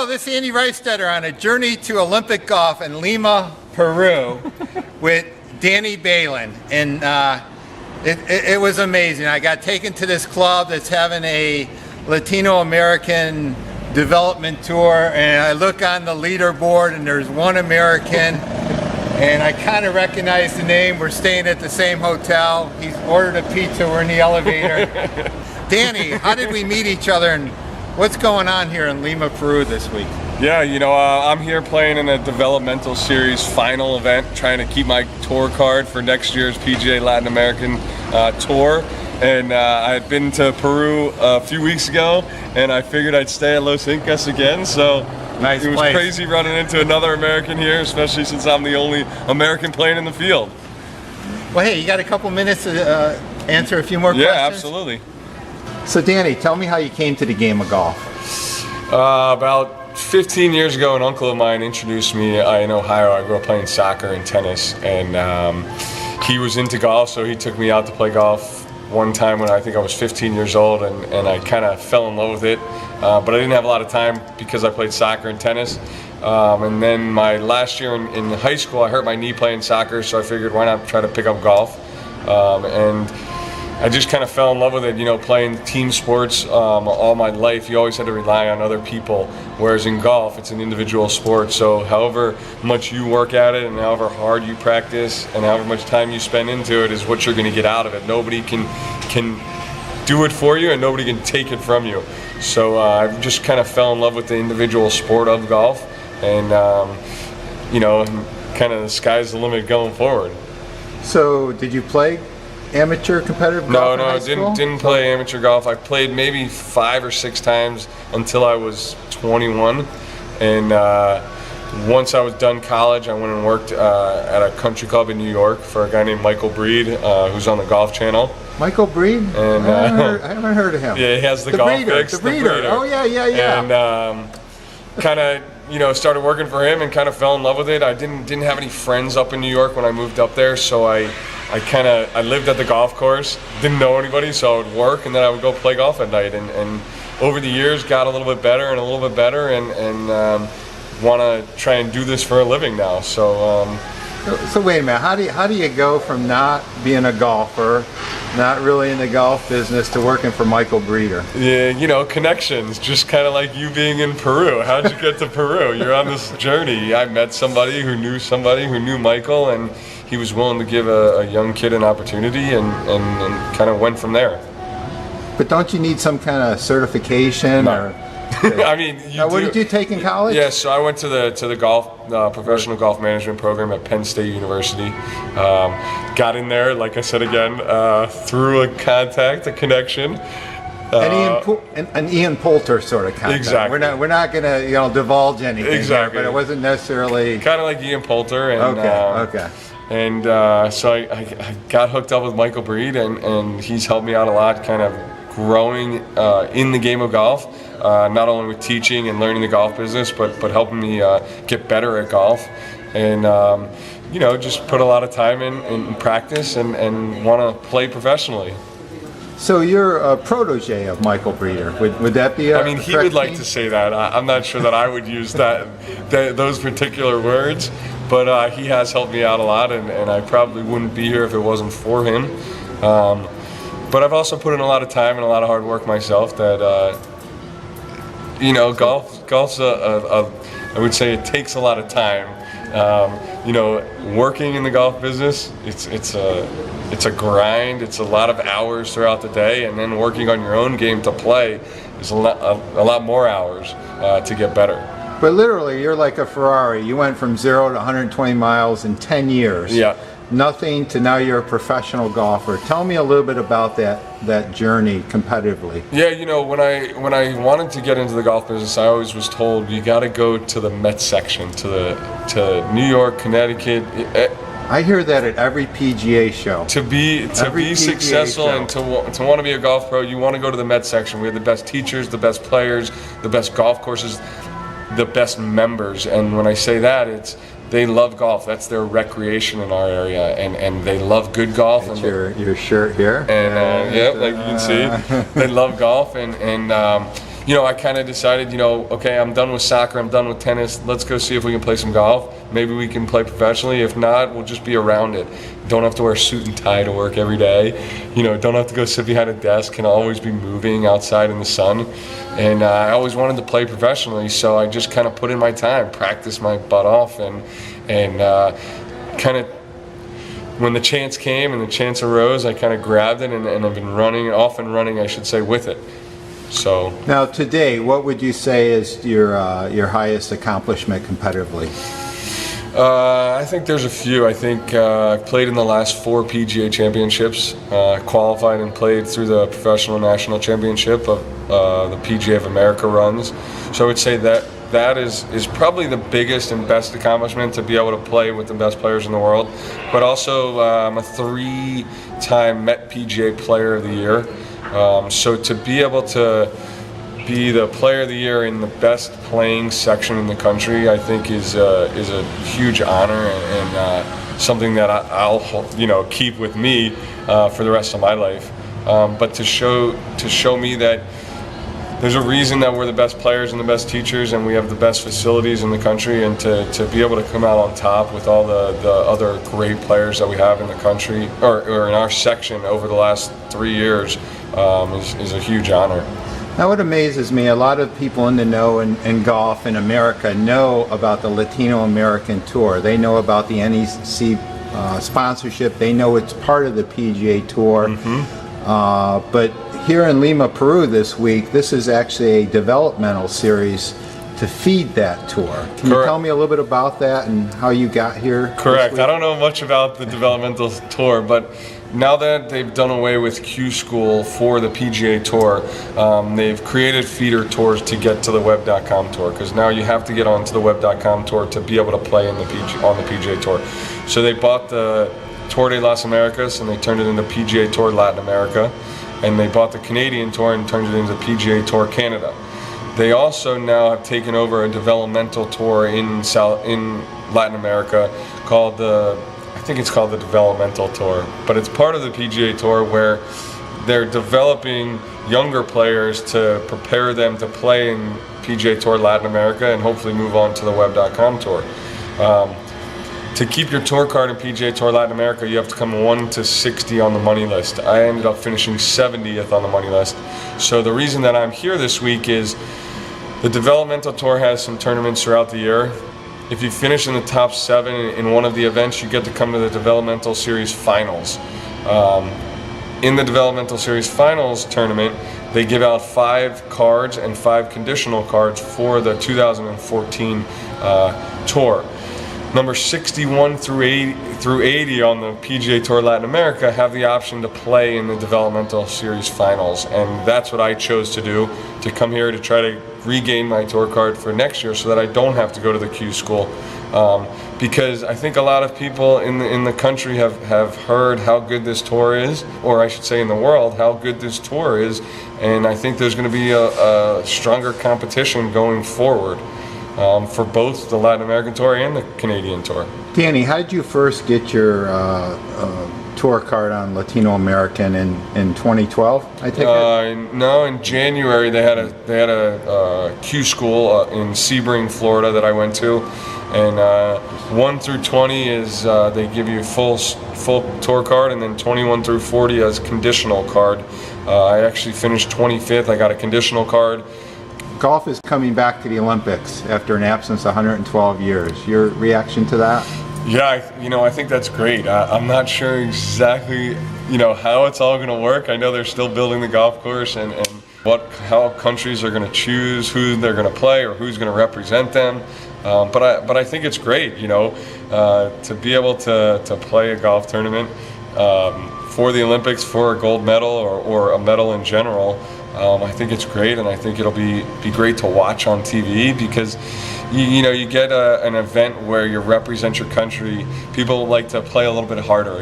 Hello, this is Andy Reistetter on a journey to Olympic golf in Lima, Peru with Danny Balin. And it was amazing. I got taken to this club that's having a Latino-American development tour, and I look on the leaderboard and there's one American, and I kind of recognize the name. We're staying at the same hotel. He's ordered a pizza. We're in the elevator. Danny, how did we meet each other, and what's going on here in Lima, Peru this week? Yeah, I'm here playing in a developmental series final event, trying to keep my tour card for next year's PGA Latino-American tour. And I had been to Peru a few weeks ago, and I figured I'd stay at Los Incas again. So nice it was place. Crazy running into another American here, especially since I'm the only American playing in the field. Well, hey, you got a couple minutes to answer a few more questions? Yeah, absolutely. So Danny, tell me how you came to the game of golf. About 15 years ago, an uncle of mine introduced me in Ohio. I grew up playing soccer and tennis, and he was into golf, so he took me out to play golf one time when I think I was 15 years old, and I kind of fell in love with it. But I didn't have a lot of time because I played soccer and tennis. And then my last year in high school, I hurt my knee playing soccer, so I figured why not try to pick up golf. And I just kind of fell in love with it, playing team sports all my life. You always had to rely on other people, whereas in golf, it's an individual sport. So however much you work at it and however hard you practice and however much time you spend into it is what you're going to get out of it. Nobody can do it for you, and nobody can take it from you. So I just kind of fell in love with the individual sport of golf, and kind of the sky's the limit going forward. So did you play amateur competitive golf? No, didn't play amateur golf. I played maybe 5 or 6 times until I was 21, and once I was done college, I went and worked at a country club in New York for a guy named Michael Breed, who's on the Golf Channel. Michael Breed? And I haven't heard of him. Yeah, he has the golf fix. The breeder. Oh yeah. And kind of started working for him and kind of fell in love with it. I didn't have any friends up in New York when I moved up there, so I lived at the golf course, didn't know anybody, so I would work and then I would go play golf at night. And over the years, got a little bit better and want to try and do this for a living now. So wait a minute. How do you go from not being a golfer, not really in the golf business, to working for Michael Breeder? Yeah, connections. Just kind of like you being in Peru. How'd you get to Peru? You're on this journey. I met somebody who knew Michael, and he was willing to give a young kid an opportunity, and kind of went from there. But don't you need some kind of certification? No. Or I mean, what did you take in college? Yeah, so I went to the golf professional golf management program at Penn State University. Got in there, like I said again, through a connection. An Ian Poulter sort of contact. Exactly. We're not gonna divulge anything. Exactly. Here, but it wasn't necessarily kind of like Ian Poulter. And, okay. And so I got hooked up with Michael Breed, and he's helped me out a lot, kind of growing in the game of golf. Not only with teaching and learning the golf business, but helping me get better at golf, and just put a lot of time in practice and want to play professionally. So you're a protege of Michael Breeder. Would that be? I mean, he would like to say that. I'm not sure that I would use those particular words, but he has helped me out a lot, and I probably wouldn't be here if it wasn't for him. But I've also put in a lot of time and a lot of hard work myself. That golf's I would say it takes a lot of time. Working in the golf business, it's a grind. It's a lot of hours throughout the day, and then working on your own game to play is a lot more hours to get better. But literally, you're like a Ferrari. You went from 0 to 120 miles in 10 years. Yeah. Nothing to now you're a professional golfer. Tell me a little bit about that journey competitively. Yeah, when I wanted to get into the golf business, I always was told you got to go to the Met section, to New York, Connecticut. I hear that at every PGA show. To be successful and to want to be a golf pro, you want to go to the Met section. We have the best teachers, the best players, the best golf courses, the best members. And when I say that, it's they love golf. That's their recreation in our area, and they love good golf. That's your shirt here. And like you can see, they love golf, and I kind of decided, okay, I'm done with soccer, I'm done with tennis, let's go see if we can play some golf. Maybe we can play professionally. If not, we'll just be around it. Don't have to wear a suit and tie to work every day. Don't have to go sit behind a desk, can always be moving outside in the sun. And I always wanted to play professionally, so I just kind of put in my time, practiced my butt off, and kind of, when the chance came and the chance arose, I kind of grabbed it, and I've been off and running, I should say, with it. So now today, what would you say is your highest accomplishment competitively? I think there's a few. I think I played in the last 4 PGA championships, qualified and played through the professional national championship of the PGA of America runs. So I would say that is probably the biggest and best accomplishment, to be able to play with the best players in the world. But also I'm a 3-time Met PGA Player of the Year. So to be able to be the Player of the Year in the best playing section in the country, I think is a huge honor, and something that I'll keep with me for the rest of my life. But to show me that there's a reason that we're the best players and the best teachers, and we have the best facilities in the country, and to be able to come out on top with all the other great players that we have in the country, or in our section over the last 3 years, is a huge honor. Now, what amazes me, a lot of people in the know in golf in America know about the Latino-American Tour. They know about the NEC sponsorship. They know it's part of the PGA Tour. Mm-hmm. But here in Lima, Peru this week, this is actually a developmental series to feed that tour. Can you tell me a little bit about that and how you got here? Correct. I don't know much about the developmental tour, but now that they've done away with Q School for the PGA Tour, they've created feeder tours to get to the Web.com Tour, because now you have to get onto the Web.com Tour to be able to play on the PGA Tour. So they bought the Tour de las Americas and they turned it into PGA Tour Latin America, and they bought the Canadian Tour and turned it into PGA Tour Canada. They also now have taken over a developmental tour in Latin America called I think it's called the Developmental Tour, but it's part of the PGA Tour, where they're developing younger players to prepare them to play in PGA Tour Latin America and hopefully move on to the Web.com Tour. To keep your tour card in PGA Tour Latin America, you have to come 1 to 60 on the money list. I ended up finishing 70th on the money list. So the reason that I'm here this week is the Developmental Tour has some tournaments throughout the year. If you finish in the top 7 in one of the events, you get to come to the Developmental Series Finals. In the Developmental Series Finals tournament, they give out 5 cards and 5 conditional cards for the 2014 tour. Number 61 through 80 on the PGA Tour Latin America have the option to play in the Developmental Series Finals, and that's what I chose to do, to come here to try to regain my tour card for next year, so that I don't have to go to the Q School, because I think a lot of people in the country have heard how good this tour is, or I should say in the world, how good this tour is, and I think there's going to be a stronger competition going forward. For both the Latin American Tour and the Canadian Tour. Danny, how did you first get your tour card on Latino-American in 2012? I take it. No, in January they had a Q School in Sebring, Florida, that I went to, and 1 through 20 is they give you full tour card, and then 21 through 40 as conditional card. I actually finished 25th. I got a conditional card. Golf is coming back to the Olympics after an absence of 112 years. Your reaction to that? Yeah, I think that's great. I'm not sure exactly, how it's all going to work. I know they're still building the golf course and how countries are going to choose who they're going to play or who's going to represent them. But I think it's great, to be able to play a golf tournament for the Olympics, for a gold medal or a medal in general. I think it's great, and I think it'll be great to watch on TV, because you get an event where you represent your country. People like to play a little bit harder.